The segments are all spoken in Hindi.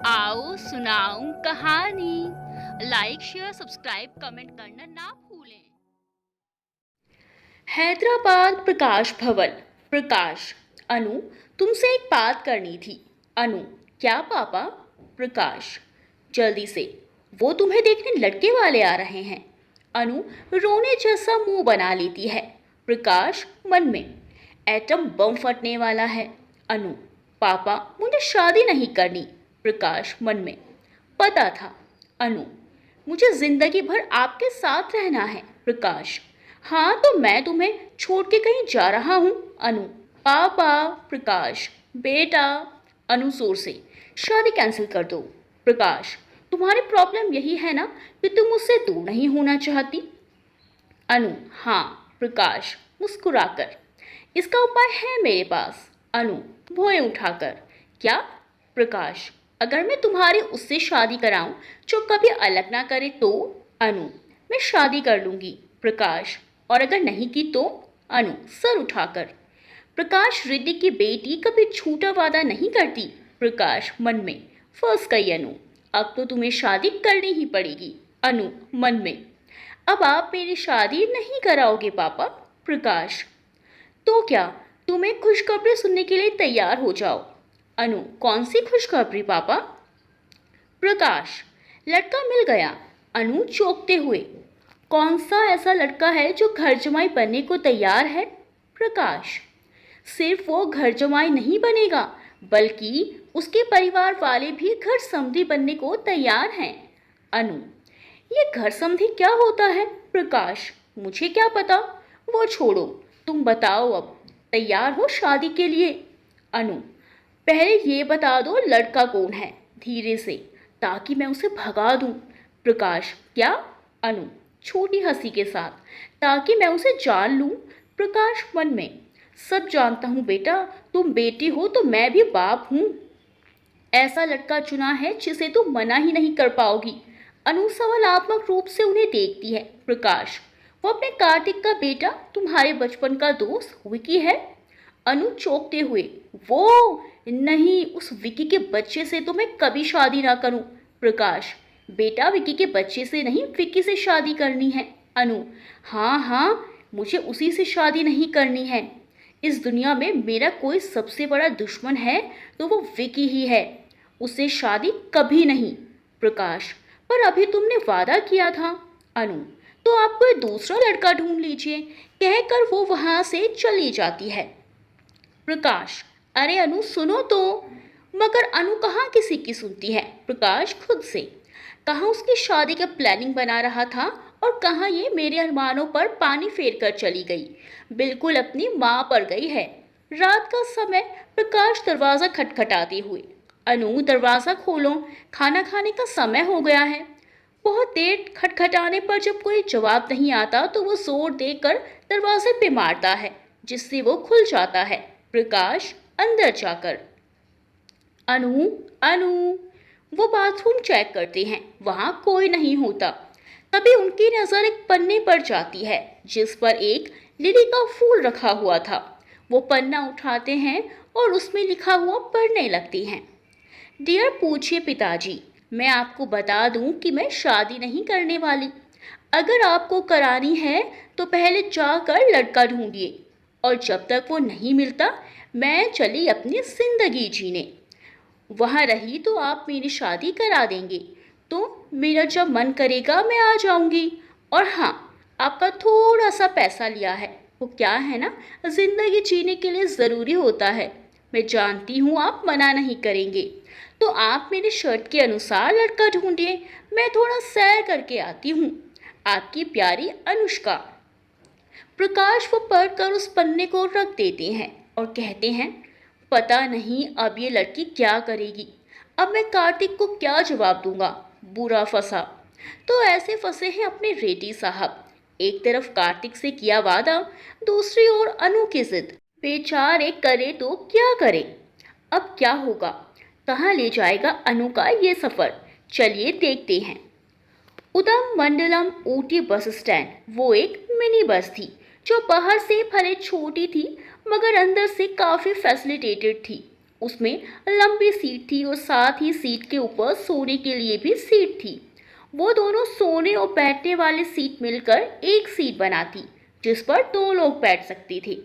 आओ सुनाऊं कहानी। लाइक शेयर सब्सक्राइब कमेंट करना ना भूलें। हैदराबाद प्रकाश भवन। प्रकाश, अनु, तुमसे एक बात करनी थी। अनु, क्या पापा? प्रकाश, जल्दी से, वो तुम्हें देखने लड़के वाले आ रहे हैं। अनु रोने जैसा मुंह बना लेती है। प्रकाश मन में, एटम बम फटने वाला है। अनु, पापा मुझे शादी नहीं करनी। प्रकाश मन में, पता था। अनु, मुझे जिंदगी भर आपके साथ रहना है। प्रकाश, हाँ तो मैं तुम्हें छोड़ के कहीं जा रहा हूँ। अनु, पापा। प्रकाश, बेटा। अनु जोर से, शादी कैंसिल कर दो। प्रकाश, तुम्हारी प्रॉब्लम यही है ना कि तुम मुझसे दूर नहीं होना चाहती। अनु, हाँ। प्रकाश मुस्कुराकर, इसका उपाय है मेरे पास। अनु भौएं उठाकर, क्या? प्रकाश, अगर मैं तुम्हारी उससे शादी कराऊं जो कभी अलग ना करे तो? अनु, मैं शादी कर लूंगी। प्रकाश, और अगर नहीं की तो? अनु सर उठाकर, प्रकाश रिद्धि की बेटी कभी झूठा वादा नहीं करती। प्रकाश मन में, फंस गई अनु, अब तो तुम्हें शादी करनी ही पड़ेगी। अनु मन में, अब आप मेरी शादी नहीं कराओगे पापा। प्रकाश, तो क्या, तुम्हें खुशखबरी सुनने के लिए तैयार हो जाओ। अनु, कौन सी खुशखबरी पापा? प्रकाश, लड़का मिल गया। अनु चौंकते हुए, कौन सा ऐसा लड़का है जो घर जमाई बनने को तैयार है? प्रकाश, सिर्फ वो घर जमाई नहीं बनेगा बल्कि उसके परिवार वाले भी घर समधी बनने को तैयार हैं। अनु, ये घर समधी क्या होता है? प्रकाश, मुझे क्या पता, वो छोड़ो, तुम बताओ अब, तैयार हो शादी के लिए? अनु, पहले ये बता दो लड़का कौन है, धीरे से, ताकि मैं उसे भगा दूं। प्रकाश, क्या? अनु छोटी हंसी के साथ, ताकि मैं उसे जान लूं। प्रकाश मन में, सब जानता हूँ बेटा, तुम बेटी हो तो मैं भी बाप हूँ। ऐसा लड़का चुना है जिसे तुम मना ही नहीं कर पाओगी। अनु सवालात्मक रूप से उन्हें देखती है। प्रकाश, वो अपने कार्तिक का बेटा, तुम्हारे बचपन का दोस्त विकी है? अनु चौंकते हुए, वो नहीं, उस विकी के बच्चे से तो मैं कभी शादी ना करूं। प्रकाश, बेटा विकी के बच्चे से नहीं, विकी से शादी करनी है। अनु, हाँ हाँ, मुझे उसी से शादी नहीं करनी है। इस दुनिया में मेरा कोई सबसे बड़ा दुश्मन है तो वो विकी ही है, उससे शादी कभी नहीं। प्रकाश, पर अभी तुमने वादा किया था। अनु, तो आप कोई दूसरा लड़का ढूंढ लीजिए, कहकर वो वहां से चली जाती है। प्रकाश, अरे अनु सुनो तो। मगर अनु कहाँ किसी की सुनती है। प्रकाश खुद से, कहाँ उसकी शादी का प्लानिंग बना रहा था और कहाँ ये मेरे अरमानों पर पानी फेर कर चली गई, बिल्कुल अपनी माँ पर गई है। रात का समय, प्रकाश दरवाज़ा खटखटाते हुए, अनु दरवाज़ा खोलो, खाना खाने का समय हो गया है। बहुत देर खटखटाने पर जब कोई जवाब नहीं आता तो वो जोर देकर दरवाजे पे मारता है, जिससे वो खुल जाता है। प्रकाश अंदर जाकर, अनु, अनु, वो बाथरूम चेक करते हैं, वहां कोई नहीं होता। तभी उनकी नजर एक पन्ने पर जाती है जिस पर एक लिली का फूल रखा हुआ था। वो पन्ना उठाते हैं और उसमें लिखा हुआ पढ़ने लगते हैं। डियर पूछिए पिताजी, मैं आपको बता दूं कि मैं शादी नहीं करने वाली। अगर आपको करानी है तो पहले जाकर लड़का ढूंढिए, और जब तक वो नहीं मिलता मैं चली अपनी जिंदगी जीने। वहाँ रही तो आप मेरी शादी करा देंगे तो मेरा जब मन करेगा मैं आ जाऊंगी। और हाँ, आपका थोड़ा सा पैसा लिया है, वो क्या है ना, जिंदगी जीने के लिए ज़रूरी होता है। मैं जानती हूँ आप मना नहीं करेंगे, तो आप मेरे शर्ट के अनुसार लड़का ढूंढिए, मैं थोड़ा सैर करके आती हूँ। आपकी प्यारी अनुष्का। प्रकाश वो पढ़कर उस पन्ने को रख देते हैं और कहते हैं, पता नहीं अब ये लड़की क्या करेगी, अब मैं कार्तिक को क्या जवाब दूंगा, बुरा फंसा। तो ऐसे फंसे हैं अपने रेड्डी साहब, एक तरफ कार्तिक से किया वादा, दूसरी ओर अनु की जिद। बेचारे करे तो क्या करे, अब क्या होगा, कहाँ ले जाएगा अनु का ये सफ़र, चलिए देखते हैं। उदम मंडलम ऊटी बस स्टैंड वो एक मिनी बस थी जो बाहर से भले छोटी थी मगर अंदर से काफ़ी फैसिलिटेटेड थी। उसमें लंबी सीट थी और साथ ही सीट के ऊपर सोने के लिए भी सीट थी। वो दोनों सोने और बैठने वाली सीट मिलकर एक सीट बनाती, जिस पर 2 लोग बैठ सकते थे।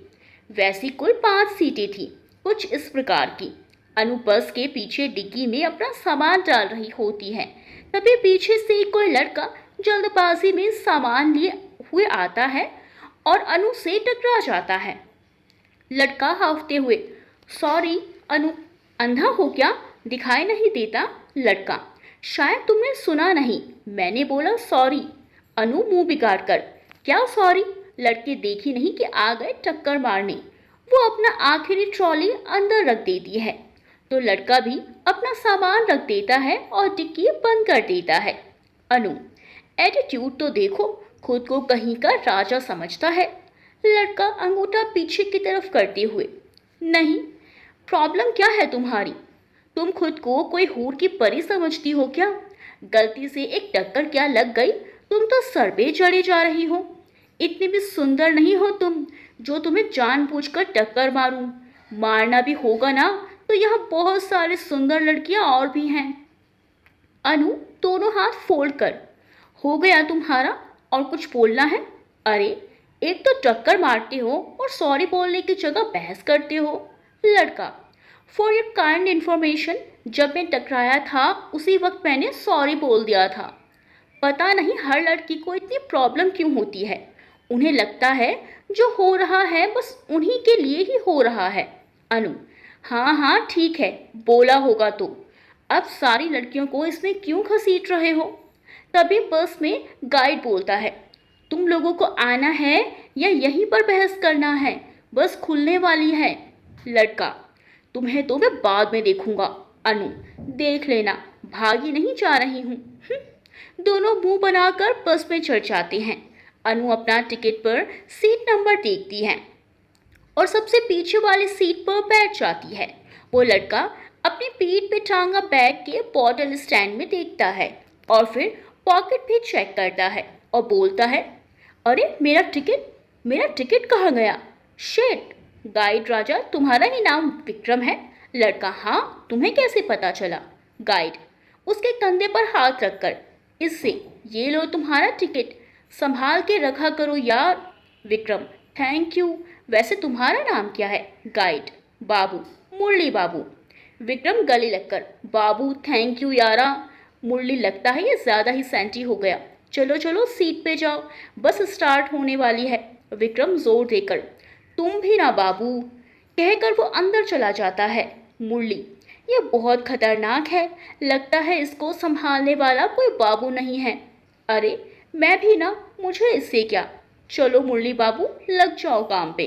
वैसी कुल 5 सीटें थी, कुछ इस प्रकार की। अनु बस के पीछे डिग्गी में अपना सामान डाल रही होती है। तभी पीछे से कोई लड़का जल्दबाजी में सामान लिए हुए आता है और अनु से टकरा जाता है। लड़का हाफते हुए, सॉरी अनु, अंधा हो क्या, दिखाई नहीं देता? लड़का, शायद तुमने सुना नहीं, मैंने बोला सॉरी। अनु मुंह बिगाड़ कर, क्या सॉरी? लड़के देखी नहीं कि आ गए टक्कर मारने। वो अपना आखिरी ट्रॉली अंदर रख देती है तो लड़का भी अपना सामान रख देता है और डिक्की बंद कर देता है। अनु, एटीट्यूड तो देखो, खुद को कहीं का राजा समझता है। लड़का अंगूठा पीछे की तरफ करते हुए, नहीं, प्रॉब्लम क्या है तुम्हारी? तुम खुद को कोई हूर की परी समझती हो क्या? गलती से एक टक्कर क्या लग गई, तुम तो सर पे चढ़े जा रही हो। इतनी भी सुंदर नहीं हो तुम जो तुम्हें जानबूझकर टक्कर मारूं। मारना भी होगा ना तो यहाँ बहुत सारे सुंदर लड़कियां और भी हैं। अनु दोनों हाथ फोल्ड कर, हो गया तुम्हारा, और कुछ बोलना है? अरे, एक तो टक्कर मारते हो और सॉरी बोलने की जगह बहस करते हो। लड़का, फॉर योर काइंड इन्फॉर्मेशन, जब मैं टकराया था उसी वक्त मैंने सॉरी बोल दिया था। पता नहीं हर लड़की को इतनी प्रॉब्लम क्यों होती है। उन्हें लगता है जो हो रहा है बस उन्हीं के लिए ही हो रहा है। अनु, हाँ हाँ ठीक है, बोला होगा तो। अब सारी लड़कियों को इसमें क्यों घसीट रहे हो? तभी बस में गाइड बोलता है, तुम लोगों को आना है या यहीं पर बहस करना है? बस खुलने वाली है। लड़का, तुम्हें तो मैं बाद में देखूंगा। अनु, देख लेना, भागी नहीं जा रही हूँ। दोनों मुंह बनाकर बस में चढ़ जाते हैं। अनु अपना टिकट पर सीट नंबर देखती है और सबसे पीछे वाली सीट पर बैठ जाती है। वो लड़का अपनी पीठ पे टांगा बैग के बॉटल स्टैंड में देखता है और फिर पॉकेट भी चेक करता है और बोलता है, अरे मेरा टिकट कहाँ गया? शिट। गाइड राजा, तुम्हारा ही नाम विक्रम है? लड़का, हाँ, तुम्हें कैसे पता चला? गाइड उसके कंधे पर हाथ रखकर, इससे, ये लो तुम्हारा टिकट, संभाल के रखा करो यार। Vikram, thank you. वैसे तुम्हारा नाम क्या है? गाइड, बाबू, मुरली बाबू। विक्रम गले लगकर, बाबू थैंक यू यारा। मुरली, लगता है ये ज़्यादा ही सेंटी हो गया। चलो चलो सीट पे जाओ, बस स्टार्ट होने वाली है। विक्रम जोर देकर, तुम भी ना बाबू, कहकर वो अंदर चला जाता है। मुरली, ये बहुत खतरनाक है, लगता है इसको संभालने वाला कोई बाबू नहीं है। अरे मैं भी ना, मुझे इससे क्या। चलो मुरली बाबू, लग जाओ काम पे,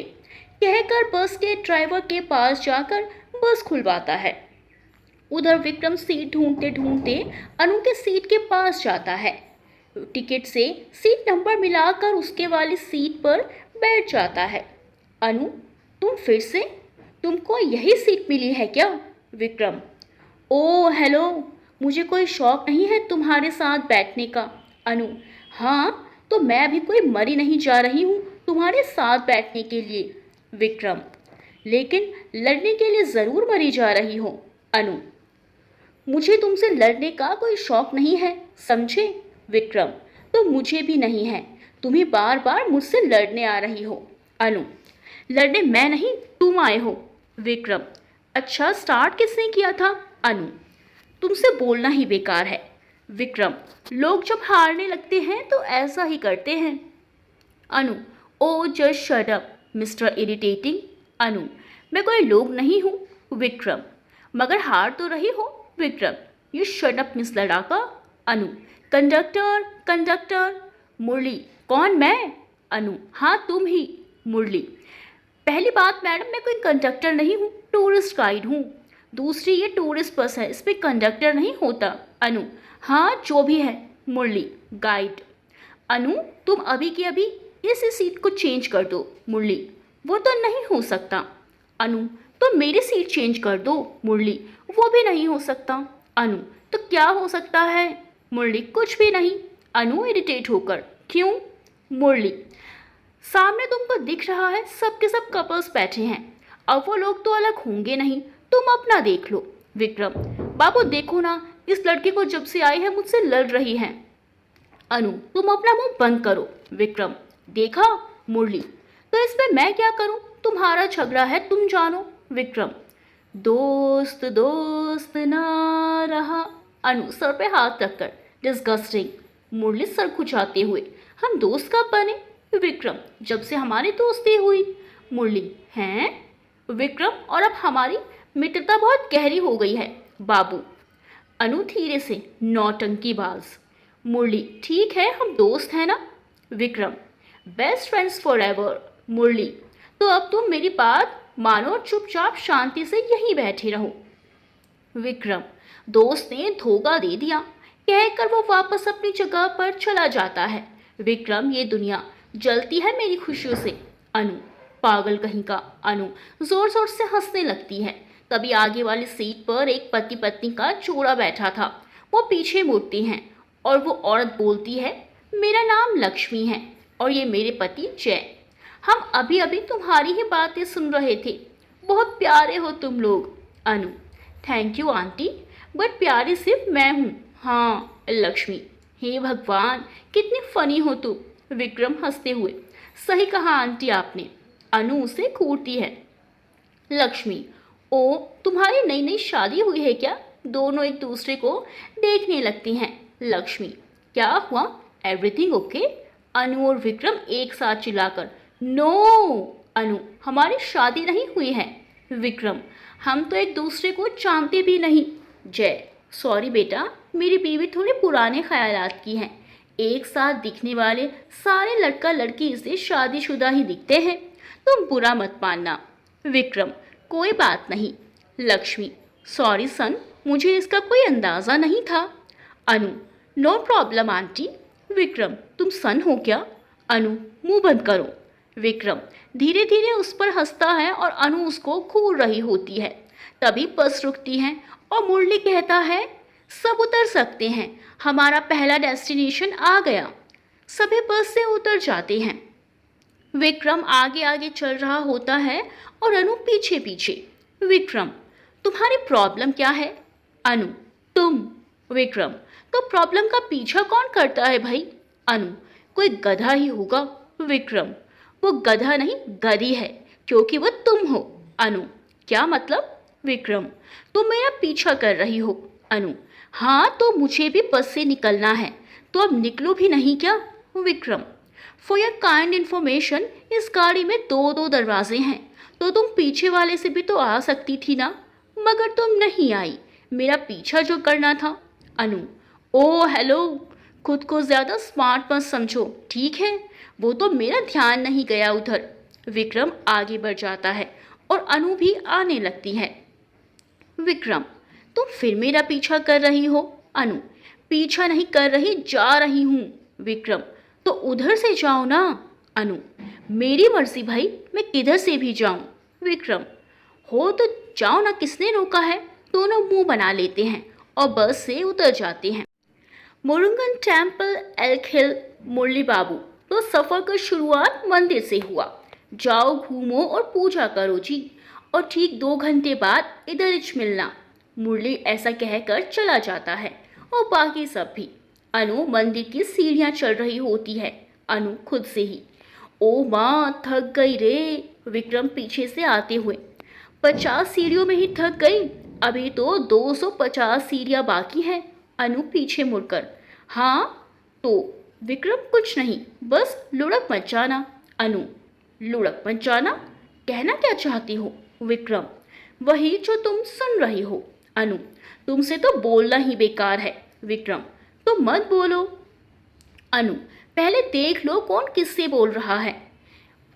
कहकर बस के ड्राइवर के पास जाकर बस खुलवाता है। उधर विक्रम सीट ढूंढते ढूंढते अनु के सीट के पास जाता है। टिकट से सीट नंबर मिलाकर उसके वाली सीट पर बैठ जाता है। अनु, तुम फिर से? तुमको यही सीट मिली है क्या? विक्रम, ओ हेलो, मुझे कोई शौक नहीं है तुम्हारे साथ बैठने का। अनु, हाँ, तो मैं भी कोई मरी नहीं जा रही हूँ तुम्हारे साथ बैठने के लिए। विक्रम, लेकिन लड़ने के लिए ज़रूर मरी जा रही हो। अनु, मुझे तुमसे लड़ने का कोई शौक नहीं है, समझे? विक्रम, तो मुझे भी नहीं है, तुम्हें बार बार मुझसे लड़ने आ रही हो। अनु, लड़ने मैं नहीं, तुम आए हो। विक्रम, अच्छा, स्टार्ट किसने किया था? अनु, तुमसे बोलना ही बेकार है। विक्रम, लोग जब हारने लगते हैं तो ऐसा ही करते हैं। Anu, oh just shut up mister irritating. Anu, मैं कोई लोग नहीं हूँ। विक्रम, मगर हार तो रही हो। Vikram, you shut up miss लड़ाका। Anu, conductor conductor. मुरली, कौन मैं? अनु, हाँ तुम ही। मुरली, पहली बात मैडम, मैं कोई कंडक्टर नहीं हूँ, टूरिस्ट गाइड हूँ। दूसरी, ये टूरिस्ट बस है, इस पर कंडक्टर नहीं होता। अनु, हाँ जो भी है। मुरली, गाइड। अनु, तुम अभी की अभी इस सीट को चेंज कर दो। मुरली, वो तो नहीं हो सकता। अनु, तो मेरी सीट चेंज कर दो। मुरली, वो भी नहीं हो सकता। अनु, तो क्या हो सकता है? मुरली, कुछ भी नहीं। अनु इरिटेट होकर, क्यों? मुरली, सामने तुमको दिख रहा है सब के सब कपल्स बैठे हैं, अब वो लोग तो अलग होंगे नहीं, तुम अपना देख लो। विक्रम, बाबू देखो ना, इस लड़के को जब से आई है मुझसे लड़ रही है। अनु, तुम अपना मुंह बंद करो। विक्रम, देखा मुरली, तो इसमें मैं क्या करूं, तुम्हारा झगड़ा है, तुम जानो। विक्रम, दोस्त दोस्त ना रहा। अनु सर पे हाथ रखकर, डिस्गस्टिंग। मुरली सर खुजाते हुए, हम दोस्त कब बने? विक्रम, जब से हमारी दोस्ती हुई। मुरली, हैं? विक्रम, और अब हमारी मित्रता बहुत गहरी हो गई है बाबू। अनु धीरे से, नौटंकीबाज। मुरली, ठीक है, हम दोस्त हैं ना। Vikram, best friends forever. Murali, तो अब तुम मेरी बात मानो और चुपचाप शांति से यहीं बैठे रहो। विक्रम, दोस्त ने धोखा दे दिया, कहकर वो वापस अपनी जगह पर चला जाता है। विक्रम, ये दुनिया जलती है मेरी खुशियों से। अनु, पागल कहीं का। अनु जोर जोर से हंसने लगती है। तभी आगे वाली सीट पर एक पति पत्नी का जोड़ा बैठा था। वो पीछे मुड़ती हैं और वो औरत बोलती है, मेरा नाम लक्ष्मी है और ये मेरे पति जय। हम अभी अभी तुम्हारी ही बातें सुन रहे थे, बहुत प्यारे हो तुम लोग। अनु, थैंक यू आंटी, बट प्यारी सिर्फ मैं हूँ। हाँ लक्ष्मी, हे भगवान, कितनी फनी हो तुम। विक्रम हंसते हुए, सही कहा आंटी आपने। अनु उसे घूरती है। लक्ष्मी, ओ तुम्हारी नई नई शादी हुई है क्या? दोनों एक दूसरे को देखने लगती हैं। लक्ष्मी, क्या हुआ, एवरीथिंग ओके? अनु और विक्रम एक साथ चिल्लाकर, नो। अनु, हमारी शादी नहीं हुई है। विक्रम, हम तो एक दूसरे को जानते भी नहीं। जय, सॉरी बेटा, मेरी बीवी थोड़े पुराने ख्यालात की है। एक साथ दिखने वाले सारे लड़का लड़की इसे शादीशुदा ही दिखते हैं, तुम बुरा मत मानना। विक्रम, कोई बात नहीं। लक्ष्मी, सॉरी सन, मुझे इसका कोई अंदाज़ा नहीं था। अनु, नो प्रॉब्लम आंटी। विक्रम, तुम सन हो क्या? अनु, मुंह बंद करो। विक्रम धीरे धीरे उस पर हंसता है और अनु उसको घूर रही होती है। तभी बस रुकती है और मुरली कहता है, सब उतर सकते हैं, हमारा पहला डेस्टिनेशन आ गया। सभी बस से उतर जाते हैं। विक्रम आगे आगे चल रहा होता है और अनु पीछे पीछे। विक्रम, तुम्हारी प्रॉब्लम क्या है? अनु, तुम। विक्रम, तो प्रॉब्लम का पीछा कौन करता है भाई? अनु, कोई गधा ही होगा। विक्रम, वो गधा नहीं गधी है, क्योंकि वो तुम हो। अनु, क्या मतलब? विक्रम, तुम मेरा पीछा कर रही हो। अनु, हाँ, तो मुझे भी बस से निकलना है, तो अब निकलो भी नहीं क्या? Vikram, for your kind information, इस गाड़ी में दो दो दरवाजे हैं, तो तुम पीछे वाले से भी तो आ सकती थी ना, मगर तुम नहीं आई, मेरा पीछा जो करना था। अनु, ओ हेलो, खुद को ज़्यादा स्मार्ट मत समझो, ठीक है, वो तो मेरा ध्यान नहीं गया उधर। विक्रम आगे बढ़ जाता है और अनु भी आने लगती है। विक्रम, तुम फिर मेरा पीछा कर रही हो? अनु, पीछा नहीं कर रही, जा रही हूँ। विक्रम, तो उधर से जाओ ना। अनु, मेरी मर्जी भाई, मैं किधर से भी जाऊँ। विक्रम, हो तो जाओ ना, किसने रोका है? दोनों मुंह बना लेते हैं और बस से उतर जाते हैं। मुरुगन टेम्पल, एल्क हिल, मुरली बाबू, तो सफ़र का शुरुआत मंदिर से हुआ। जाओ घूमो और पूजा करो जी, और ठीक 2 घंटे बाद इधर ही मिलना। मुरली ऐसा कहकर चला जाता है और बाकी सब भी। अनु मंदिर की सीढ़ियाँ चढ़ रही होती है। अनु खुद से ही, ओ माँ थक गई रे। विक्रम पीछे से आते हुए, 50 सीढ़ियों में ही थक गई, अभी तो 250 सीढ़ियाँ बाकी हैं। अनु पीछे मुड़कर, हाँ तो? विक्रम, कुछ नहीं, बस लुढ़क मत जाना। अनु, लुढ़क मत जाना, कहना क्या चाहती हो? विक्रम, वही जो तुम सुन रही हो। अनु, तुमसे तो बोलना ही बेकार है। विक्रम, तो मत बोलो। अनु, पहले देख लो कौन किससे बोल रहा है।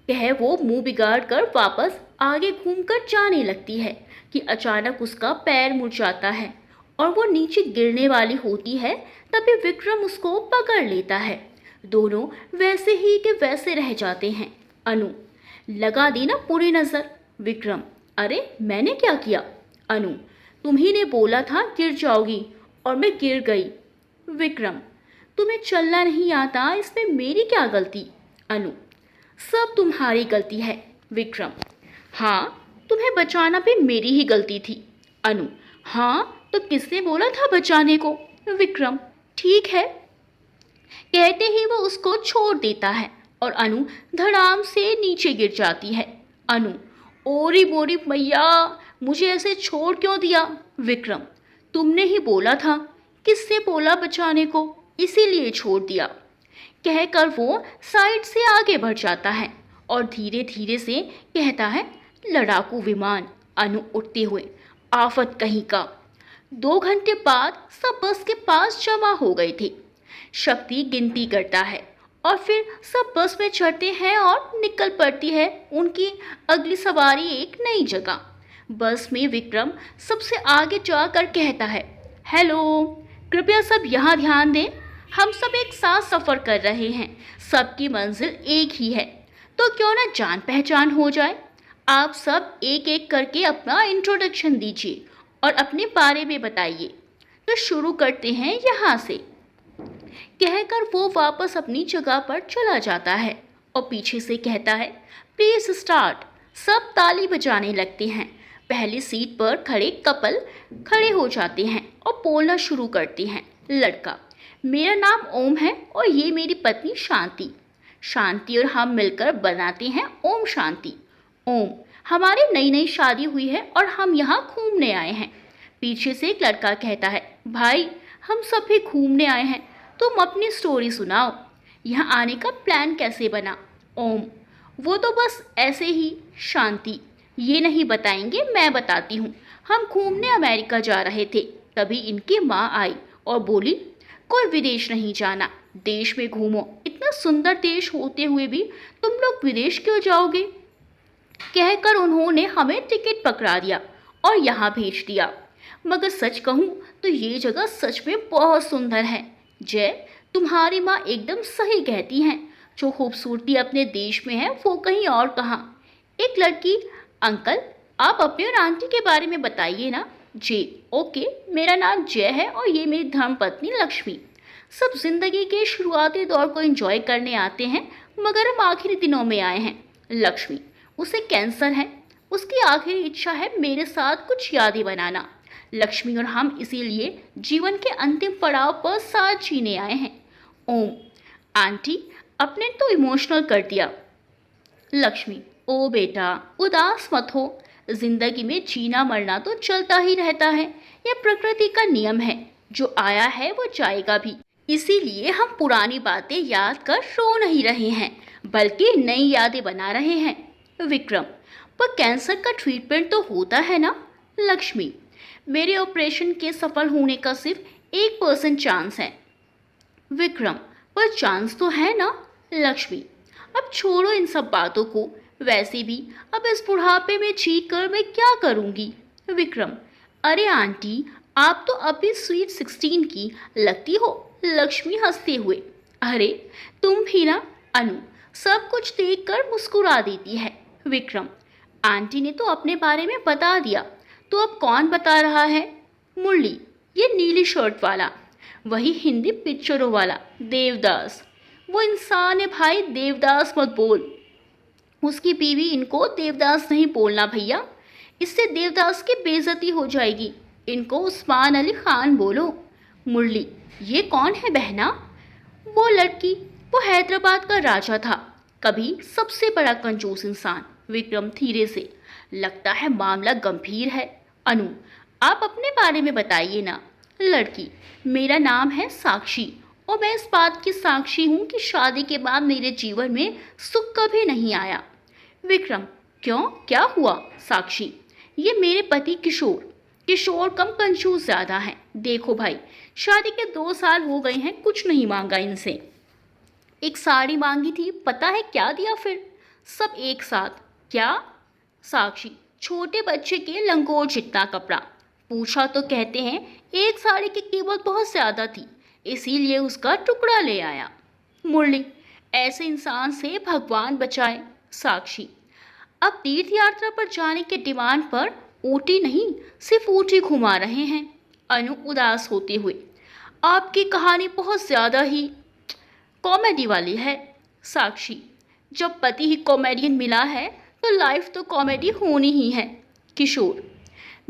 कह वो मुंह बिगाड़ कर वापस आगे घूमकर जाने लगती है कि अचानक उसका पैर मुड़ जाता है और वो नीचे गिरने वाली होती है। तभी विक्रम उसको पकड़ लेता है। दोनों वैसे ही के वैसे रह जाते हैं। अनु, लगा दी ना पूरी नज़र। विक्रम, अरे मैंने क्या किया? अनु, तुम्ही ने बोला था गिर जाओगी और मैं गिर गई। विक्रम, तुम्हें चलना नहीं आता, इसमें मेरी क्या गलती? अनु, सब तुम्हारी गलती है। विक्रम, हाँ तुम्हें बचाना भी मेरी ही गलती थी। अनु, हाँ तो किसने बोला था बचाने को? विक्रम, ठीक है। कहते ही वो उसको छोड़ देता है और अनु धड़ाम से नीचे गिर जाती है। अनु, ओरी बोरी मैया, मुझे ऐसे छोड़ क्यों दिया? विक्रम, तुमने ही बोला था। किससे बोला बचाने को? इसीलिए छोड़ दिया। कहकर वो साइड से आगे बढ़ जाता है और धीरे धीरे से कहता है, लड़ाकू विमान। अनु उठते हुए, आफत कहीं का। 2 घंटे बाद सब बस के पास जमा हो गए थे। शक्ति गिनती करता है और फिर सब बस में चढ़ते हैं और निकल पड़ती है उनकी अगली सवारी एक नई जगह। बस में विक्रम सबसे आगे जाकर कहता है, हेलो, कृपया सब यहाँ ध्यान दें, हम सब एक साथ सफ़र कर रहे हैं, सबकी मंजिल एक ही है, तो क्यों ना जान पहचान हो जाए। आप सब एक एक करके अपना इंट्रोडक्शन दीजिए और अपने बारे में बताइए। तो शुरू करते हैं यहाँ से। कहकर वो वापस अपनी जगह पर चला जाता है और पीछे से कहता है, प्लीज स्टार्ट। सब ताली बजाने लगते हैं। पहली सीट पर खड़े कपल खड़े हो जाते हैं और बोलना शुरू करते हैं। लड़का, मेरा नाम ओम है और ये मेरी पत्नी शांति। शांति और हम मिलकर बनाते हैं ओम शांति। ओम, हमारी नई नई शादी हुई है और हम यहाँ घूमने आए हैं। पीछे से एक लड़का कहता है, भाई हम सब भी घूमने आए हैं, तुम अपनी स्टोरी सुनाओ, यहाँ आने का प्लान कैसे बना? ओम, वो तो बस ऐसे ही। शांति, ये नहीं बताएंगे, मैं बताती हूँ। हम घूमने अमेरिका जा रहे थे, तभी इनकी माँ आई और बोली, कोई विदेश नहीं जाना, देश में घूमो, इतना सुंदर देश होते हुए भी तुम लोग विदेश क्यों जाओगे? कहकर उन्होंने हमें टिकट पकड़ा दिया और यहाँ भेज दिया। मगर सच कहूँ तो ये जगह सच में बहुत सुंदर है। जय, तुम्हारी माँ एकदम सही कहती हैं, जो खूबसूरती अपने देश में है वो कहीं और कहाँ। एक लड़की, अंकल आप अपने और आंटी के बारे में बताइए ना। जी ओके, मेरा नाम जय है और ये मेरी धर्मपत्नी लक्ष्मी। सब जिंदगी के शुरुआती दौर को एंजॉय करने आते हैं, मगर हम आखिरी दिनों में आए हैं। लक्ष्मी, उसे कैंसर है, उसकी आखिरी इच्छा है मेरे साथ कुछ यादें बनाना। लक्ष्मी और हम इसीलिए जीवन के अंतिम पड़ाव पर साथ जीने आए हैं। ओम, आंटी अपने तो इमोशनल कर दिया। लक्ष्मी, ओ बेटा उदास मत हो, जिंदगी में जीना मरना तो चलता ही रहता है, यह प्रकृति का नियम है, जो आया है वो जाएगा भी। इसीलिए हम पुरानी बातें याद कर रो नहीं रहे हैं, बल्कि नई यादें बना रहे हैं। विक्रम, पर कैंसर का ट्रीटमेंट तो होता है ना? लक्ष्मी, मेरे ऑपरेशन के सफल होने का सिर्फ 1% चांस है। विक्रम, पर चांस तो है ना? लक्ष्मी, अब छोड़ो इन सब बातों को, वैसे भी अब इस बुढ़ापे में जी कर मैं क्या करूँगी? विक्रम, अरे आंटी आप तो अभी स्वीट 16 की लगती हो। लक्ष्मी हंसते हुए, अरे तुम भी ना। अनु सब कुछ देखकर मुस्कुरा देती है। विक्रम, आंटी ने तो अपने बारे में बता दिया, तो अब कौन बता रहा है? मुरली, ये नीली शर्ट वाला, वही हिंदी पिक्चरों वाला देवदास। वो इंसान है भाई, देवदास मत बोल। उसकी बीवी, इनको देवदास नहीं बोलना भैया, इससे देवदास की बेइज्जती हो जाएगी, इनको उस्मान अली खान बोलो। मुरली, ये कौन है बहना? वो लड़की, वो हैदराबाद का राजा था, कभी सबसे बड़ा कंजूस इंसान। विक्रम धीरे से, लगता है मामला गंभीर है। अनु, आप अपने बारे में बताइए ना। लड़की, मेरा नाम है साक्षी और मैं इस बात की साक्षी हूँ कि शादी के बाद मेरे जीवन में सुख कभी नहीं आया। विक्रम, क्यों, क्या हुआ? साक्षी, ये मेरे पति किशोर, किशोर कम कंजूस ज़्यादा है। देखो भाई, शादी के 2 साल हो गए हैं, कुछ नहीं मांगा इनसे। एक साड़ी मांगी थी, पता है क्या दिया फिर? सब एक साथ। क्या? साक्षी, छोटे बच्चे के लंगोट जितना कपड़ा। पूछा तो कहते हैं एक साड़ी की कीमत बहुत ज़्यादा थी, इसीलिए उसका टुकड़ा ले आया। मुरली, ऐसे इंसान से भगवान बचाए। साक्षी, अब तीर्थ यात्रा पर जाने के डिमांड पर ऊटी नहीं, सिर्फ ऊटी घुमा रहे हैं। अनु उदास होते हुए, आपकी कहानी बहुत ज़्यादा ही कॉमेडी वाली है। साक्षी, जब पति ही कॉमेडियन मिला है तो लाइफ तो कॉमेडी होनी ही है। किशोर,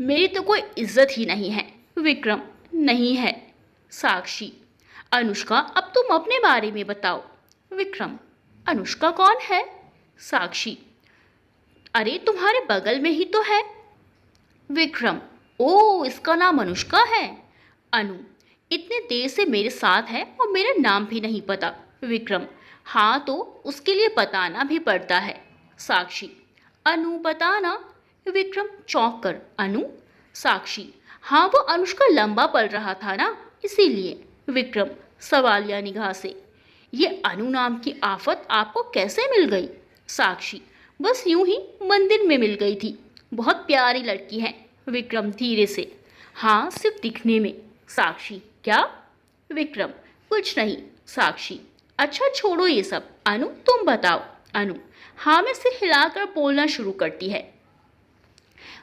मेरी तो कोई इज्जत ही नहीं है। विक्रम, नहीं है। साक्षी, अनुष्का अब तुम अपने बारे में बताओ। विक्रम, अनुष्का कौन है? साक्षी, अरे तुम्हारे बगल में ही तो है। विक्रम, ओ इसका नाम अनुष्का है। अनु, इतने देर से मेरे साथ है और मेरा नाम भी नहीं पता। विक्रम, हाँ तो उसके लिए बताना भी पड़ता है। साक्षी, अनु बताना। विक्रम चौंक कर, अनु? साक्षी, हाँ वो अनुष्का लंबा पल रहा था ना, इसीलिए। विक्रम सवालिया निगाह से, ये अनु नाम की आफत आपको कैसे मिल गई? साक्षी, बस यूं ही मंदिर में मिल गई थी, बहुत प्यारी लड़की है। विक्रम धीरे से, हाँ सिर्फ दिखने में। साक्षी, क्या? विक्रम, कुछ नहीं। साक्षी, अच्छा छोड़ो ये सब, अनु तुम बताओ। अनु, हाँ में सिर हिलाकर बोलना शुरू करती है।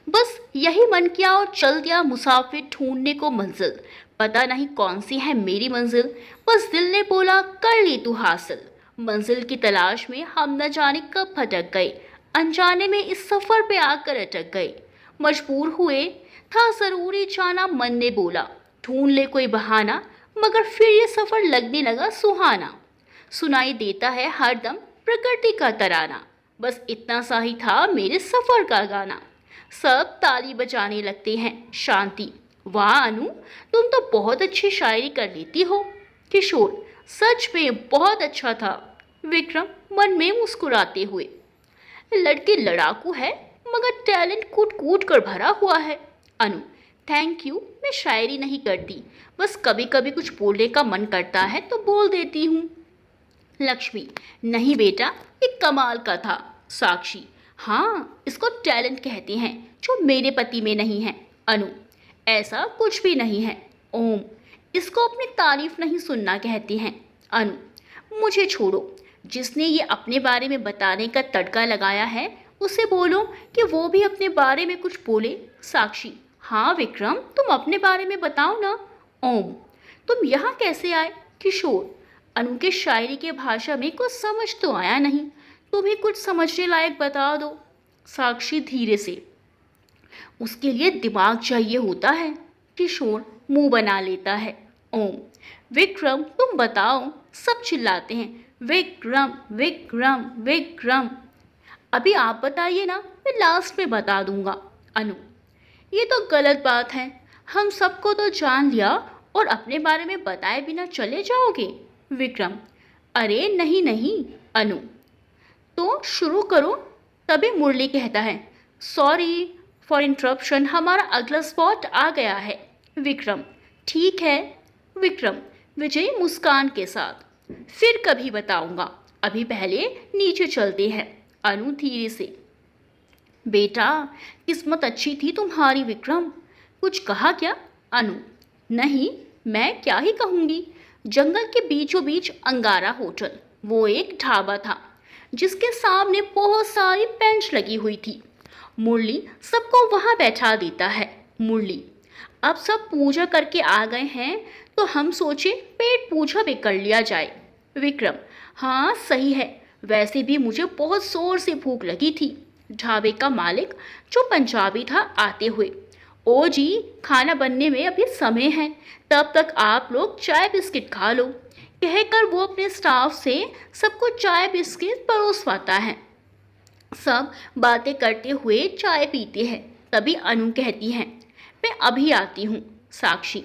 बस यही मन किया और चल दिया मुसाफिर ढूंढने को मंजिल। पता नहीं कौन सी है मेरी मंजिल, बस दिल ने बोला कर ली तू हासिल। मंजिल की तलाश में हम न जाने कब भटक गए, अनजाने में इस सफ़र पे आकर अटक गए। मजबूर हुए, था ज़रूरी जाना, मन ने बोला ढूंढ ले कोई बहाना, मगर फिर ये सफ़र लगने लगा सुहाना। सुनाई देता है हरदम प्रकृति का तराना, बस इतना सा ही था मेरे सफ़र का गाना। सब ताली बजाने लगते हैं, शांति। वाह अनु, तुम तो बहुत अच्छी शायरी कर लेती हो। किशोर, सच में बहुत अच्छा था। विक्रम मन में मुस्कुराते हुए, लड़की लड़ाकू है मगर टैलेंट कूट कूट कर भरा हुआ है। अनु, थैंक यू, मैं शायरी नहीं करती, बस कभी कभी कुछ बोलने का मन करता है तो बोल देती हूँ। लक्ष्मी, नहीं बेटा, ये कमाल का था। साक्षी, हाँ इसको टैलेंट कहते हैं, जो मेरे पति में नहीं है। अनु, ऐसा कुछ भी नहीं है। ओम, इसको अपनी तारीफ नहीं सुनना कहते हैं। अनु, मुझे छोड़ो, जिसने ये अपने बारे में बताने का तड़का लगाया है उसे बोलो कि वो भी अपने बारे में कुछ बोले। साक्षी, हाँ विक्रम तुम अपने बारे में बताओ ना। ओम, तुम यहाँ कैसे आए? किशोर, अनु के शायरी के भाषा में कुछ समझ तो आया नहीं, तुम्हें कुछ समझने लायक बता दो। साक्षी धीरे से, उसके लिए दिमाग चाहिए होता है। किशोर मुंह बना लेता है। ओम, विक्रम तुम बताओ। सब चिल्लाते हैं, विक्रम विक्रम विक्रम। अभी आप बताइए ना, मैं लास्ट में बता दूंगा। अनु, ये तो गलत बात है, हम सबको तो जान लिया और अपने बारे में बताए बिना चले जाओगे। विक्रम, अरे नहीं नहीं। अनु, तो शुरू करो। तभी मुरली कहता है, सॉरी फॉर इंटरप्शन, हमारा अगला स्पॉट आ गया है। विक्रम, ठीक है। विक्रम विजयी मुस्कान के साथ, फिर कभी बताऊंगा, अभी पहले नीचे चलते हैं। अनु धीरे से, बेटा किस्मत अच्छी थी तुम्हारी। विक्रम, कुछ कहा क्या? अनु, नहीं मैं क्या ही कहूँगी। जंगल के बीचों बीच अंगारा होटल, वो एक ढाबा था जिसके सामने बहुत सारी बेंच लगी हुई थी। मुरली सबको वहाँ बैठा देता है। मुरली, अब सब पूजा करके आ गए हैं तो हम सोचे पेट पूजा भी कर लिया जाए। विक्रम, हाँ सही है, वैसे भी मुझे बहुत जोर से भूख लगी थी। ढाबे का मालिक जो पंजाबी था आते हुए, ओ जी खाना बनने में अभी समय है, तब तक आप लोग चाय बिस्किट खा लो, कहकर वो अपने स्टाफ से सबको चाय बिस्किट परोसवाता है। सब बातें करते हुए चाय पीते हैं। तभी अनु कहती है, मैं अभी आती हूँ। साक्षी,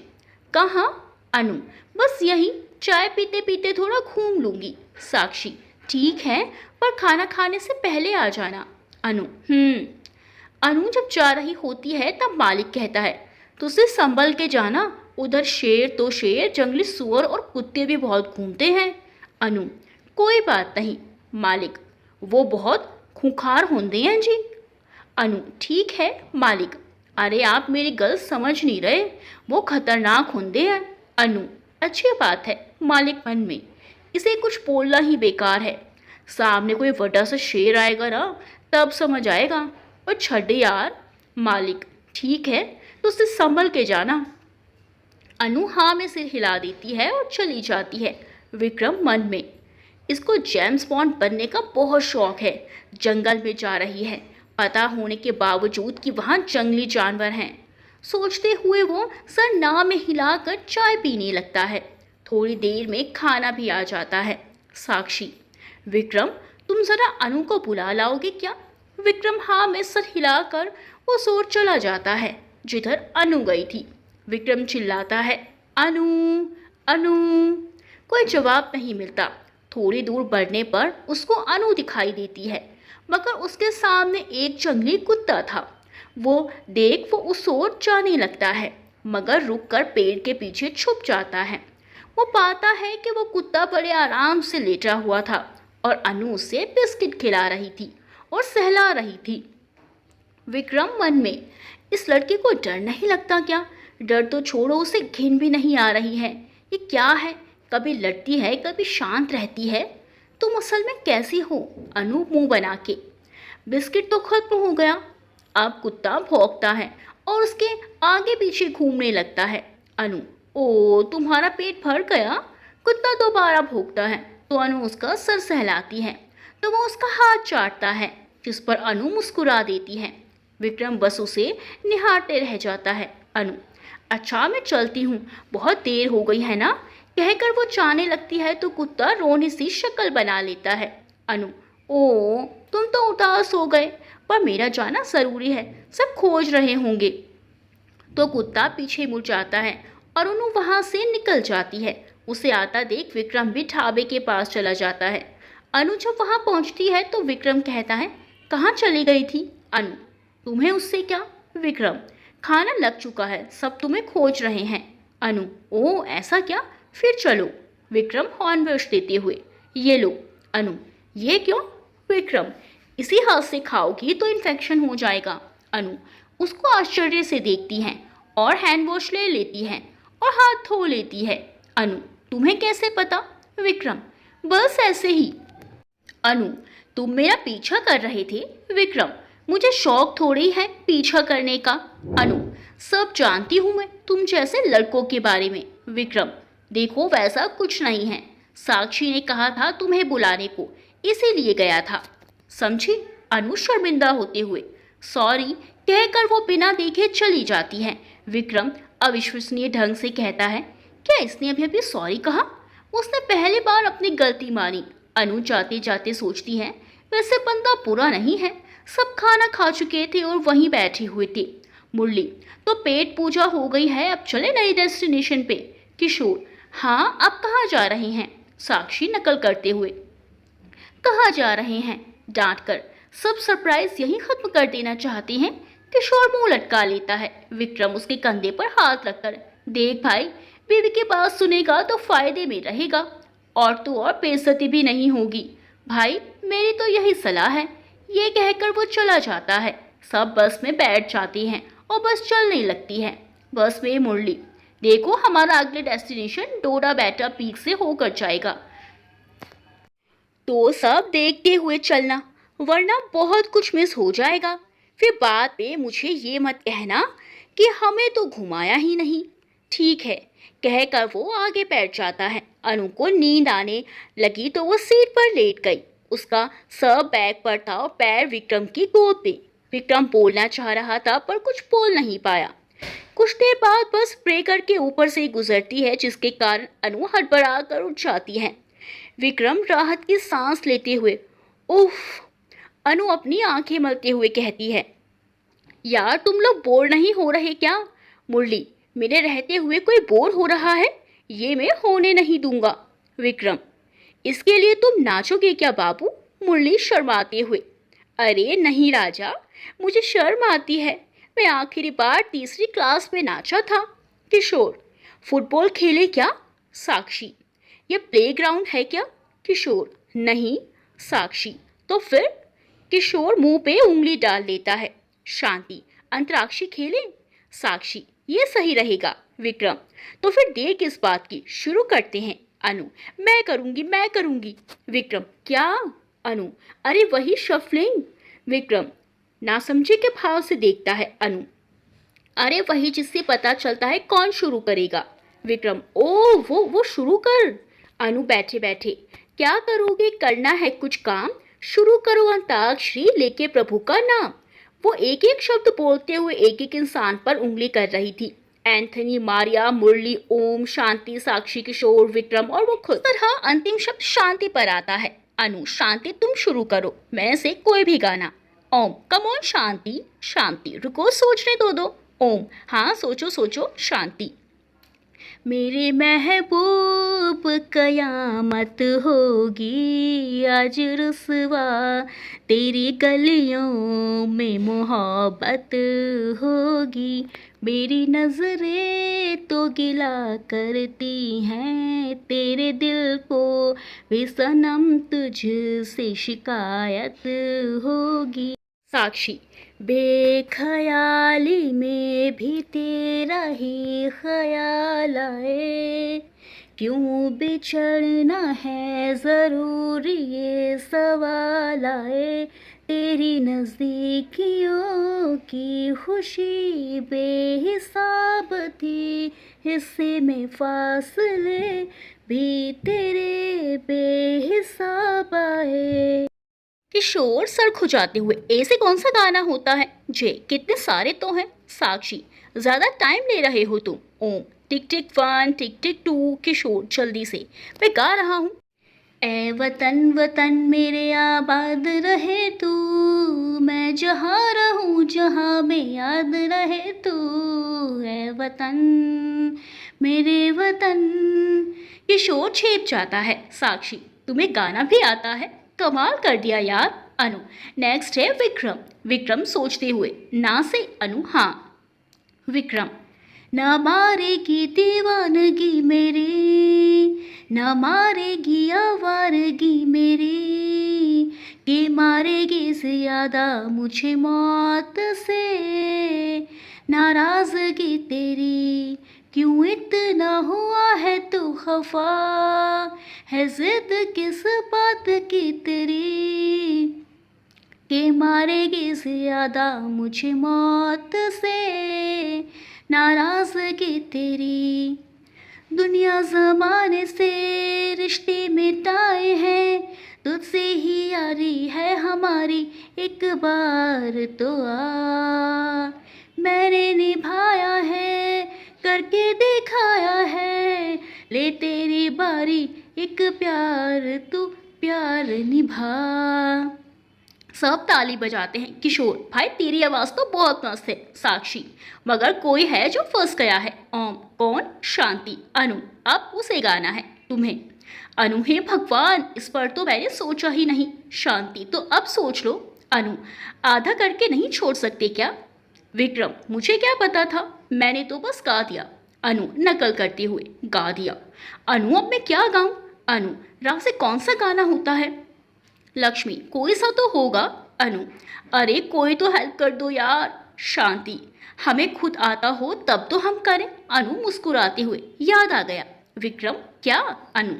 कहाँ? अनु, बस यहीं, चाय पीते पीते थोड़ा घूम लूँगी। साक्षी, ठीक है, पर खाना खाने से पहले आ जाना। अनु, अनु जब जा रही होती है तब मालिक कहता है, तुझसे संभल के जाना, उधर शेर तो शेर, जंगली सुअर और कुत्ते भी बहुत घूमते हैं। अनु, कोई बात नहीं। मालिक, वो बहुत खूंखार होंगे हैं जी। अनु, ठीक है मालिक। अरे आप मेरी गलत समझ नहीं रहे, वो खतरनाक होंगे हैं। अनु, अच्छी बात है। मालिक मन में, इसे कुछ बोलना ही बेकार है, सामने कोई बड़ा सा शेर आएगा ना तब समझ आएगा। और छड्डे यार। मालिक, ठीक है तो उसे संभल के जाना। अनु हाँ में सिर हिला देती है और चली जाती है। विक्रम मन में, इसको जेम्स बॉन्ड बनने का बहुत शौक है। जंगल में जा रही है, पता होने के बावजूद कि वहाँ जंगली जानवर हैं। सोचते हुए वो सर नाव में हिलाकर चाय पीने लगता है। थोड़ी देर में खाना भी आ जाता है। साक्षी, विक्रम तुम जरा अनु को बुला लाओगे क्या? विक्रम हाँ में सर हिलाकर वो ओर चला जाता है जिधर अनु गई थी। विक्रम चिल्लाता है, अनु अनु। कोई जवाब नहीं मिलता। थोड़ी दूर बढ़ने पर उसको अनु दिखाई देती है, मगर उसके सामने एक जंगली कुत्ता था। वो उस ओर जाने लगता है, मगर रुककर पेड़ के पीछे छुप जाता है। वो पाता है कि वो कुत्ता बड़े आराम से लेटा हुआ था और अनु उसे बिस्किट खिला रही थी और सहला रही थी। विक्रम मन में, इस लड़के को डर नहीं लगता क्या? डर तो छोड़ो, उसे घिन भी नहीं आ रही है। ये क्या है, कभी लड़ती है कभी शांत रहती है। तुम असल में कैसी हो? अनु मुंह बना के। बिस्किट तो खत्म हो गया। अब कुत्ता भौंकता है और उसके आगे पीछे घूमने लगता है। अनु, ओ तुम्हारा पेट भर गया? कुत्ता दोबारा भौंकता है तो अनु उसका सर सहलाती है, तो वो उसका हाथ चाटता है, जिस पर अनु मुस्कुरा देती है। विक्रम बस उसे निहारते रह जाता है। अनु, अच्छा मैं चलती हूँ, बहुत देर हो गई है ना, कहकर वो जाने लगती है तो कुत्ता रोने सी शक्ल बना लेता है। अनु, ओ तुम तो उदास हो गए, पर मेरा जाना ज़रूरी है, सब खोज रहे होंगे। तो कुत्ता पीछे मुड़ जाता है और अनु वहाँ से निकल जाती है। उसे आता देख विक्रम भी ढाबे के पास चला जाता है। अनु जब वहाँ पहुँचती है तो विक्रम कहता है, कहाँ चली गई थी? अनु, तुम्हें उससे क्या? विक्रम, खाना लग चुका है, सब तुम्हें खोज रहे हैं। अनु, ओ ऐसा क्या, फिर चलो। विक्रम हॉर्नवेश देते हुए, ये लो। अनु, ये क्यों? विक्रम, इसी हाथ से खाओगी तो इन्फेक्शन हो जाएगा। अनु उसको आश्चर्य से देखती है और हैंड वॉश ले लेती है और हाथ धो लेती है। अनु, तुम्हें कैसे पता? विक्रम, बस ऐसे ही। अनु, तुम मेरा पीछा कर रहे थे? विक्रम, मुझे शौक थोड़ी है पीछा करने का। अनु, सब जानती हूँ मैं तुम जैसे लड़कों के बारे में। विक्रम, देखो वैसा कुछ नहीं है, साक्षी ने कहा था तुम्हें बुलाने को, इसीलिए गया था, समझी? अनु शर्मिंदा होते हुए सॉरी कहकर वो बिना देखे चली जाती है। विक्रम अविश्वसनीय ढंग से कहता है, क्या इसने अभी अभी सॉरी कहा? उसने पहली बार अपनी गलती मानी। अनु जाते जाते सोचती है, वैसे बंदा बुरा नहीं है, सब खाना खा चुके थे और वहीं बैठे हुए थे। मुरली, तो पेट पूजा हो गई है, अब चले नई डेस्टिनेशन पे। किशोर, हाँ अब कहाँ जा रहे हैं? साक्षी नकल करते हुए, कहाँ जा रहे हैं? डांट कर, सब सरप्राइज यहीं खत्म कर देना चाहते हैं। किशोर मुंह लटका लेता है। विक्रम उसके कंधे पर हाथ रखकर, देख भाई, बीवी की बात सुनेगा तो फायदे में रहेगा, और तो और बेइज्जती भी नहीं होगी। भाई मेरी तो यही सलाह है। ये कहकर वो चला जाता है। सब बस में बैठ जाती हैं और बस चलने लगती है। बस में मुरली, देखो हमारा अगले डेस्टिनेशन डोडा बेटा पीक से होकर जाएगा, तो सब देखते हुए चलना, वरना बहुत कुछ मिस हो जाएगा। फिर बाद में मुझे ये मत कहना कि हमें तो घुमाया ही नहीं। ठीक है, कहकर वो आगे बैठ जाता है। अनु को नींद आने लगी तो वो सीट पर लेट गई। उसका सब बैग पर था और पैर विक्रम की गोद में। विक्रम बोलना चाह रहा था पर कुछ बोल नहीं पाया। कुछ देर बाद बस ब्रेकर के ऊपर से गुजरती है, जिसके कारण अनु हड़बड़ा कर उठ जाती है। विक्रम राहत की सांस लेते हुए, उफ। अनु अपनी आंखें मलते हुए कहती है, यार तुम लोग बोर नहीं हो रहे क्या? मुरली, मेरे रहते हुए कोई बोर हो रहा है? ये मैं होने नहीं दूंगा। विक्रम, इसके लिए तुम नाचोगे क्या बाबू? मुरली शर्माते हुए, अरे नहीं राजा, मुझे शर्म आती है, मैं आखिरी बार तीसरी क्लास में नाचा था। किशोर, फुटबॉल खेले क्या? साक्षी, ये प्लेग्राउंड है क्या? किशोर, नहीं। साक्षी, तो फिर? किशोर मुंह पे उंगली डाल लेता है। शांति, अंतराक्षी खेलें? साक्षी, ये सही रहेगा। विक्रम, तो फिर देर किस बात की, शुरू करते हैं। अनु, मैं करूंगी। विक्रम, क्या? अनु, अरे वही शफलिंग। विक्रम नासमझे के भाव से देखता है। अनु, अरे वही जिससे पता चलता है कौन शुरू करेगा। विक्रम, ओ वो शुरू कर। अनु बैठे बैठे, क्या करोगे, करना है कुछ काम, शुरू करो अंताक्षरी लेके प्रभु का नाम। वो एक एक शब्द बोलते हुए एक एक इंसान पर उंगली कर रही थी। एंथनी, मारिया, मुरली, ओम, शांति, साक्षी, किशोर, विक्रम और वो खुद। तरह अंतिम शब्द शांति पर आता है। अनु, शांति तुम शुरू करो, मैं से कोई भी गाना। ओम, कम ऑन शांति। शांति, रुको सोचने दो। ओम, हाँ सोचो सोचो। शांति, मेरे महबूब कयामत होगी आज रुसवा, तेरी गलियों में मोहब्बत होगी, मेरी नजरें तो गिला करती हैं तेरे दिल को, वे सनम तुझसे शिकायत होगी। साक्षी, बेख्याली में भी तेरा ही ख्याल आए, क्यों बिछड़ना है ज़रूरी ये सवाल आए, तेरी नज़दीकियों की खुशी बेहिसाब थी, हिस्से में फासले भी तेरे बेहिसाब आए। किशोर सर खुजाते हुए, ऐसे कौन सा गाना होता है? जे, कितने सारे तो हैं। साक्षी, ज्यादा टाइम ले रहे हो तुम। ओम, टिक टिक 1, टिक टिक 2। किशोर, जल्दी से, मैं गा रहा हूँ। ए वतन वतन मेरे आबाद रहे तू, मैं जहाँ रहूँ जहाँ में याद रहे तू, ए वतन मेरे वतन। किशोर छेप जाता है। साक्षी, तुम्हें गाना भी आता है, कमाल कर दिया यार। अनु, नेक्स्ट है विक्रम। विक्रम सोचते हुए, ना से अनु, हाँ। विक्रम, ना मारेगी दीवानगी मेरी, ना मारेगी आवारगी मेरी, कि मारेगी ज्यादा मुझे मौत से, नाराजगी तेरी क्यों इतना हुआ है तू खफा, है जिद किस बात की तेरी, के मारेगी ज्यादा मुझे मौत से, नाराजगी तेरी। दुनिया ज़माने से रिश्ते मिटाए हैं, तुझसे ही यारी है हमारी, एक बार तो आ, मैंने निभाया है, करके दिखाया है, ले तेरी बारी, एक प्यार तू प्यार निभा। सब ताली बजाते हैं। किशोर, भाई तेरी आवाज़ तो बहुत मस्त है। साक्षी, मगर कोई है जो फंस गया है। ओम, कौन? शांति। अनु, अब उसे गाना है तुम्हें। अनु, हे भगवान, इस पर तो मैंने सोचा ही नहीं। शांति, तो अब सोच लो। अनु, आधा करके नहीं छोड़ सकते क्या? विक्रम, मुझे क्या पता था, मैंने तो बस गा दिया। अनु, नकल करते हुए, गा दिया। अनु, अब मैं क्या गाऊं? अनु, राग से कौन सा गाना होता है? लक्ष्मी, कोई सा तो होगा। अनु, अरे कोई तो हेल्प कर दो यार। शांति, हमें खुद आता हो तब तो हम करें। अनु मुस्कुराते हुए, याद आ गया। विक्रम, क्या? अनु,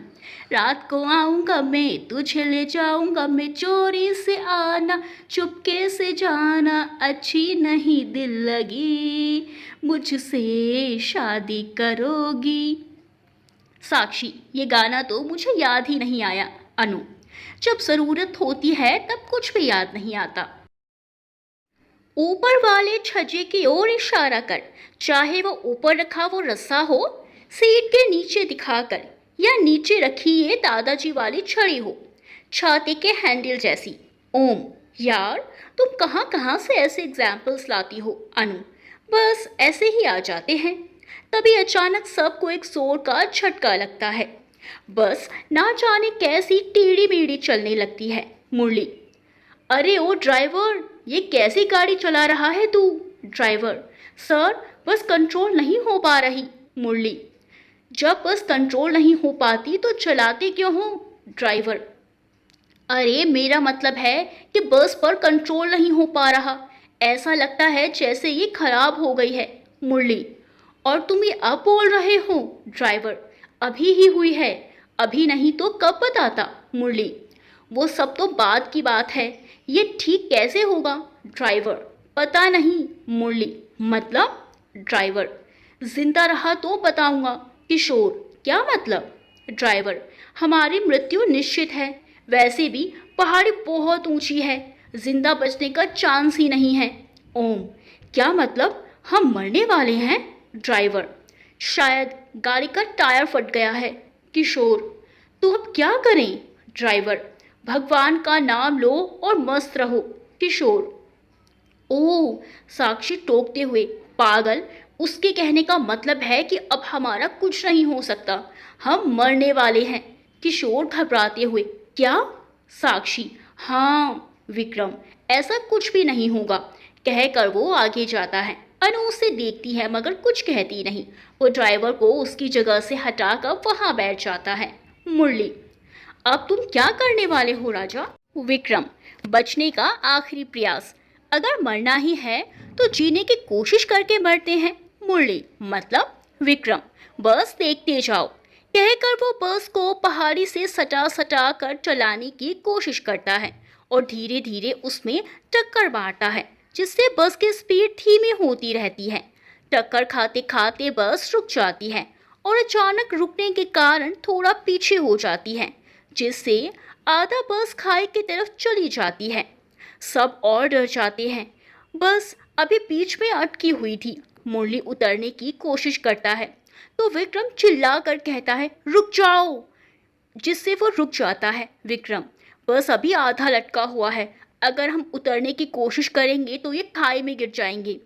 रात को आऊँगा मैं, तुझे ले जाऊँगा मैं, चोरी से आना चुपके से जाना, अच्छी नहीं दिल लगी, मुझसे शादी करोगी। साक्षी, ये गाना तो मुझे याद ही नहीं आया। अनु, जब ज़रूरत होती है तब कुछ भी याद नहीं आता। ऊपर वाले छज्जे की ओर इशारा कर, चाहे वो ऊपर रखा वो रस्सा हो, सीट के नीचे दिखाकर, या नीचे रखी ये दादाजी वाली छड़ी हो, छाते के हैंडल जैसी। ओम, यार तुम कहाँ कहाँ से ऐसे एग्जाम्पल्स लाती हो? अनु, बस ऐसे ही आ जाते हैं, तभी अचानक सबको एक जोर का झटका लगता है, बस ना जाने कैसी टेढ़ी मेढ़ी चलने लगती है। मुरली, अरे ओ ड्राइवर, ये कैसी गाड़ी चला रहा है तू? ड्राइवर, सर बस कंट्रोल नहीं हो पा रही। मुरली, जब बस कंट्रोल नहीं हो पाती तो चलाते क्यों हो? ड्राइवर, अरे मेरा मतलब है कि बस पर कंट्रोल नहीं हो पा रहा, ऐसा लगता है जैसे ये खराब हो गई है। मुरली, और तुम ये अब बोल रहे हो? ड्राइवर, अभी ही हुई है, अभी नहीं तो कब बताता? मुरली, वो सब तो बाद की बात है, ये ठीक कैसे होगा? ड्राइवर, पता नहीं। मुरली, मतलब? ड्राइवर, जिंदा रहा तो बताऊंगा। किशोर, क्या मतलब? ड्राइवर, हमारी मृत्यु निश्चित है। वैसे भी पहाड़ी बहुत ऊंची है, जिंदा बचने का चांस ही नहीं है। ओम, क्या मतलब हम मरने वाले हैं? ड्राइवर, शायद गाड़ी का टायर फट गया है। किशोर, तो अब क्या करें? ड्राइवर, भगवान का नाम लो और मस्त रहो। किशोर, ओह, साक्षी टोकते हुए, पागल, उसके कहने का मतलब है कि अब हमारा कुछ नहीं हो सकता, हम मरने वाले हैं। किशोर घबराते हुए, क्या? साक्षी, हाँ। विक्रम, ऐसा कुछ भी नहीं होगा, कहकर वो आगे जाता है। अनु उसे देखती है मगर कुछ कहती नहीं। वो ड्राइवर को उसकी जगह से हटाकर वहां बैठ जाता है। मुरली, अब तुम क्या करने वाले हो राजा? विक्रम, बचने का आखिरी प्रयास। अगर मरना ही है तो जीने की कोशिश करके मरते हैं। मुरली, मतलब? विक्रम, बस देखते जाओ। कहकर वो बस को पहाड़ी से सटा सटा कर चलाने की कोशिश करता है और धीरे धीरे उसमें टक्कर मारता है, जिससे बस की स्पीड धीमी होती रहती है। टक्कर खाते खाते बस रुक जाती है और अचानक रुकने के कारण थोड़ा पीछे हो जाती है, जिससे आधा बस खाई की तरफ चली जाती है। सब और डर जाते हैं। बस अभी बीच में अटकी हुई थी। मुरली उतरने की कोशिश करता है तो विक्रम चिल्ला कर कहता है, रुक जाओ, जिससे वो रुक जाता है। विक्रम, बस अभी आधा लटका हुआ है, अगर हम उतरने की कोशिश करेंगे तो ये खाई में गिर जाएंगे।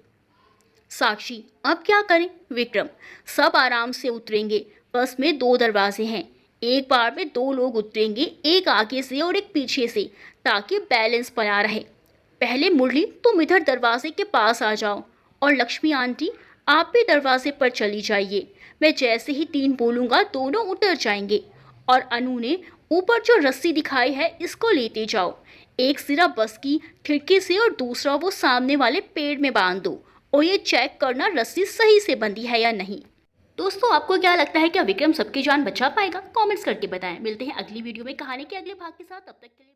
साक्षी, अब क्या करें? विक्रम, सब आराम से उतरेंगे। बस में 2 दरवाजे हैं, एक बार में 2 लोग उतरेंगे, एक आगे से और एक पीछे से, ताकि बैलेंस बना रहे। पहले मुरली, तुम इधर दरवाजे के पास आ जाओ और लक्ष्मी आंटी, आप भी दरवाजे पर चली जाइए। मैं जैसे ही 3 बोलूँगा दोनों उतर जाएंगे। और अनु ने ऊपर जो रस्सी दिखाई है इसको लेते जाओ। एक सिरा बस की खिड़की से और दूसरा वो सामने वाले पेड़ में बांध दो और ये चेक करना रस्सी सही से बंधी है या नहीं। दोस्तों, आपको क्या लगता है, क्या विक्रम सबकी जान बचा पाएगा? कमेंट्स करके बताएं। मिलते हैं अगली वीडियो में कहानी के अगले भाग के साथ। तब तक के लिए